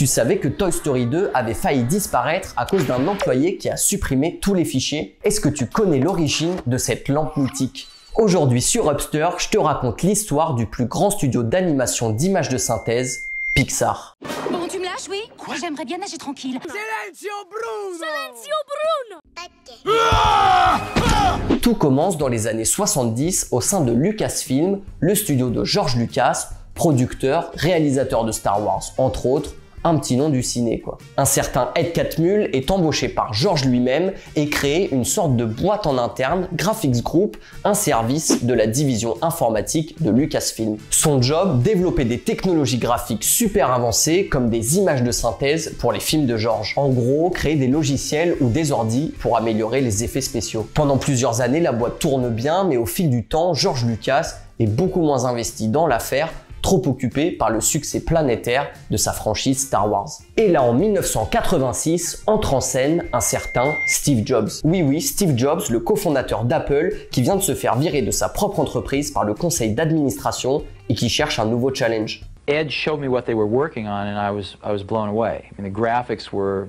Tu savais que Toy Story 2 avait failli disparaître à cause d'un employé qui a supprimé tous les fichiers? Est-ce que tu connais l'origine de cette lampe mythique? Aujourd'hui sur Hubster, je te raconte l'histoire du plus grand studio d'animation d'images de synthèse, Pixar. Bon, tu me lâches, oui? Quoi? J'aimerais bien nager tranquille. Silenzio Bruno! Silenzio Bruno! Tout commence dans les années 70 au sein de Lucasfilm, le studio de George Lucas, producteur, réalisateur de Star Wars, entre autres, un petit nom du ciné quoi. Un certain Ed Catmull est embauché par George lui-même et crée une sorte de boîte en interne, Graphics Group, un service de la division informatique de Lucasfilm. Son job, développer des technologies graphiques super avancées comme des images de synthèse pour les films de George. En gros, créer des logiciels ou des ordis pour améliorer les effets spéciaux. Pendant plusieurs années, la boîte tourne bien, mais au fil du temps, George Lucas est beaucoup moins investi dans l'affaire, trop occupé par le succès planétaire de sa franchise Star Wars. Et là, en 1986, entre en scène un certain Steve Jobs. Oui, Steve Jobs, le cofondateur d'Apple, qui vient de se faire virer de sa propre entreprise par le conseil d'administration et qui cherche un nouveau challenge. Ed showed me what they were working on and I was blown away. I mean, the graphics were,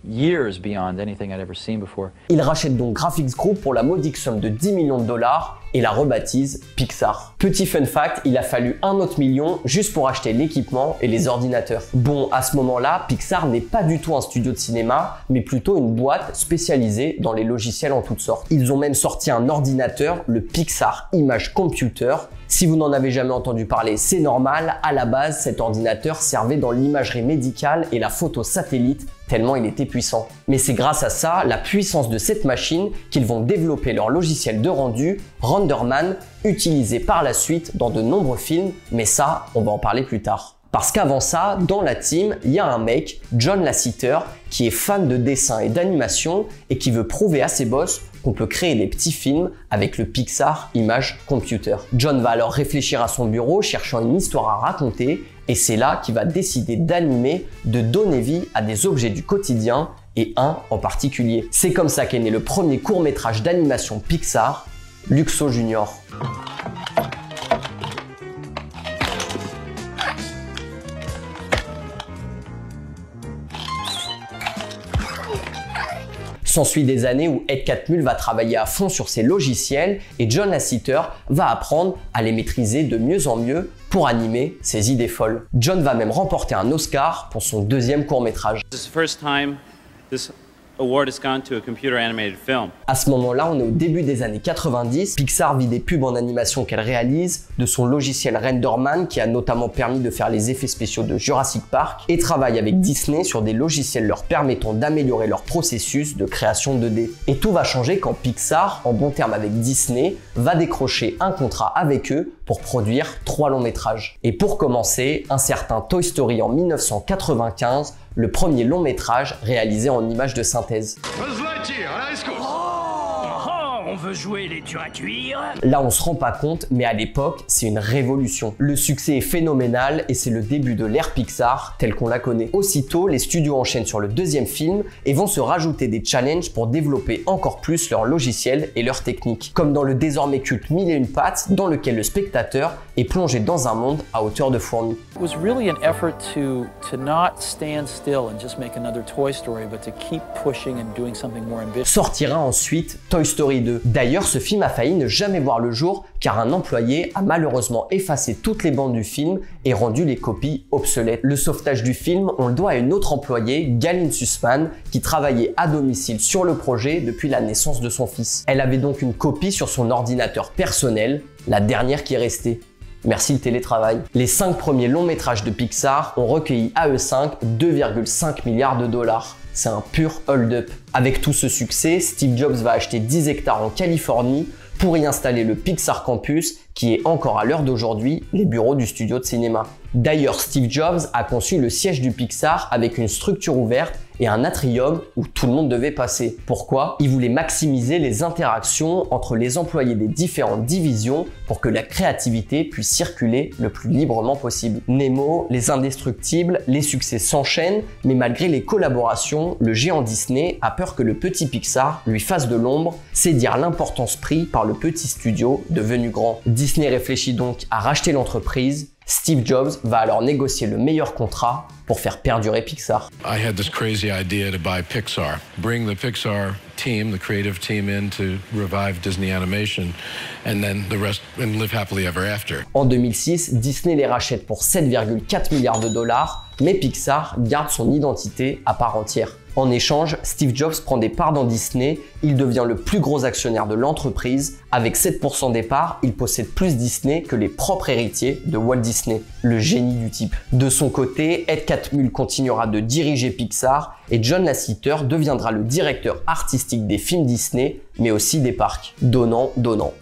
years beyond anything I'd ever seen before. Il rachète donc Graphics Group pour la modique somme de 10 millions de dollars et la rebaptise Pixar. Petit fun fact, il a fallu un autre million juste pour acheter l'équipement et les ordinateurs. Bon, à ce moment-là, Pixar n'est pas du tout un studio de cinéma, mais plutôt une boîte spécialisée dans les logiciels en toutes sortes. Ils ont même sorti un ordinateur, le Pixar Image Computer. Si vous n'en avez jamais entendu parler, c'est normal. À la base, cet ordinateur servait dans l'imagerie médicale et la photo satellite, tellement il était puissant. Mais c'est grâce à ça, la puissance de cette machine, qu'ils vont développer leur logiciel de rendu, RenderMan, utilisé par la suite dans de nombreux films, mais ça, on va en parler plus tard. Parce qu'avant ça, dans la team, il y a un mec, John Lasseter, qui est fan de dessin et d'animation et qui veut prouver à ses boss qu'on peut créer des petits films avec le Pixar Image Computer. John va alors réfléchir à son bureau, cherchant une histoire à raconter, et c'est là qu'il va décider d'animer, de donner vie à des objets du quotidien, et un en particulier. C'est comme ça qu'est né le premier court-métrage d'animation Pixar, Luxo Junior. S'ensuit des années où Ed Catmull va travailler à fond sur ses logiciels et John Lasseter va apprendre à les maîtriser de mieux en mieux pour animer ses idées folles. John va même remporter un Oscar pour son deuxième court-métrage. À ce moment-là, on est au début des années 90. Pixar vit des pubs en animation qu'elle réalise, de son logiciel RenderMan qui a notamment permis de faire les effets spéciaux de Jurassic Park, et travaille avec Disney sur des logiciels leur permettant d'améliorer leur processus de création 2D. Et tout va changer quand Pixar, en bon terme avec Disney, va décrocher un contrat avec eux pour produire 3 longs métrages. Et pour commencer, un certain Toy Story en 1995, le premier long métrage réalisé en images de synthèse. On veut jouer les durs à cuire. Là, on se rend pas compte, mais à l'époque, c'est une révolution. Le succès est phénoménal et c'est le début de l'ère Pixar telle qu'on la connaît. Aussitôt, les studios enchaînent sur le deuxième film et vont se rajouter des challenges pour développer encore plus leur logiciel et leur technique. Comme dans le désormais culte 1001 pattes, dans lequel le spectateur est plongé dans un monde à hauteur de fourmi. It was really an effort to not stand still and just make another Toy Story, but to keep pushing and doing something more ambitious. Sortira ensuite Toy Story 2. D'ailleurs, ce film a failli ne jamais voir le jour car un employé a malheureusement effacé toutes les bandes du film et rendu les copies obsolètes. Le sauvetage du film, on le doit à une autre employée, Galine Sussman, qui travaillait à domicile sur le projet depuis la naissance de son fils. Elle avait donc une copie sur son ordinateur personnel, la dernière qui est restée. Merci le télétravail. Les 5 premiers longs métrages de Pixar ont recueilli à eux 5 2,5 milliards de dollars. C'est un pur hold-up. Avec tout ce succès, Steve Jobs va acheter 10 hectares en Californie pour y installer le Pixar Campus, qui est encore à l'heure d'aujourd'hui les bureaux du studio de cinéma. D'ailleurs, Steve Jobs a conçu le siège du Pixar avec une structure ouverte et un atrium où tout le monde devait passer. Pourquoi? Il voulait maximiser les interactions entre les employés des différentes divisions pour que la créativité puisse circuler le plus librement possible. Nemo, Les Indestructibles, les succès s'enchaînent, mais malgré les collaborations, le géant Disney a peur que le petit Pixar lui fasse de l'ombre, c'est dire l'importance prise par le petit studio devenu grand. Disney réfléchit donc à racheter l'entreprise Steve Jobs va alors négocier le meilleur contrat pour faire perdurer Pixar. I had this crazy idea to buy Pixar, bring the Pixar team, the creative team in to revive Disney Animation, and then the rest, and live happily ever after. En 2006, Disney les rachète pour 7,4 milliards de dollars, mais Pixar garde son identité à part entière. En échange, Steve Jobs prend des parts dans Disney, il devient le plus gros actionnaire de l'entreprise. Avec 7% des parts, il possède plus Disney que les propres héritiers de Walt Disney. Le génie du type. De son côté, Ed Catmull continuera de diriger Pixar et John Lasseter deviendra le directeur artistique des films Disney, mais aussi des parcs. Donnant.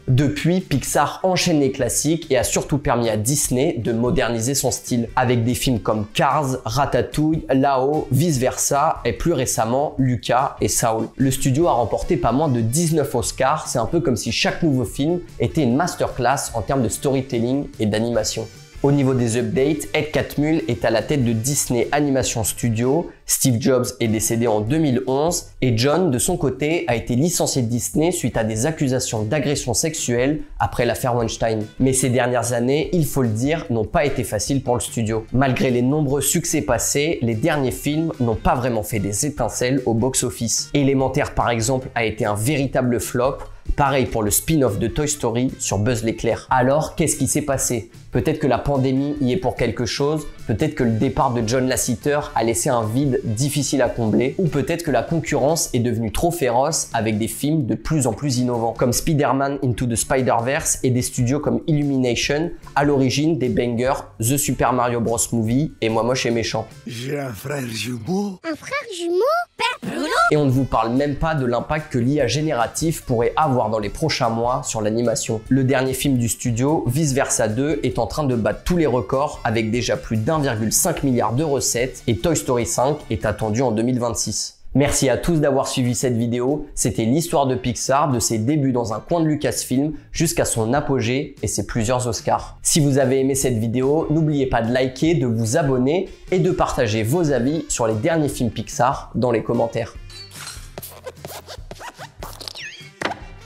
Depuis, Pixar enchaîne les classiques et a surtout permis à Disney de moderniser son style, avec des films comme Cars, Ratatouille, Lao, Vice Versa et plus récemment Luca et Saul. Le studio a remporté pas moins de 19 Oscars, c'est un peu comme si chaque nouveau film était une masterclass en termes de storytelling et d'animation. Au niveau des updates, Ed Catmull est à la tête de Disney Animation Studio, Steve Jobs est décédé en 2011 et John, de son côté, a été licencié de Disney suite à des accusations d'agression sexuelle après l'affaire Weinstein. Mais ces dernières années, il faut le dire, n'ont pas été faciles pour le studio. Malgré les nombreux succès passés, les derniers films n'ont pas vraiment fait des étincelles au box-office. Élémentaire par exemple a été un véritable flop. Pareil pour le spin-off de Toy Story sur Buzz l'éclair. Alors, qu'est-ce qui s'est passé? Peut-être que la pandémie y est pour quelque chose, peut-être que le départ de John Lasseter a laissé un vide difficile à combler, ou peut-être que la concurrence est devenue trop féroce avec des films de plus en plus innovants, comme Spider-Man Into the Spider-Verse et des studios comme Illumination, à l'origine des bangers The Super Mario Bros. Movie et Moi Moche et Méchant. J'ai un frère jumeau. Un frère jumeau? Père Bruno? Et on ne vous parle même pas de l'impact que l'IA génératif pourrait avoir dans les prochains mois sur l'animation. Le dernier film du studio, Vice Versa 2, est en train de battre tous les records avec déjà plus d'1,5 milliard de recettes et Toy Story 5 est attendu en 2026. Merci à tous d'avoir suivi cette vidéo, c'était l'histoire de Pixar, de ses débuts dans un coin de Lucasfilm jusqu'à son apogée et ses plusieurs Oscars. Si vous avez aimé cette vidéo, n'oubliez pas de liker, de vous abonner et de partager vos avis sur les derniers films Pixar dans les commentaires.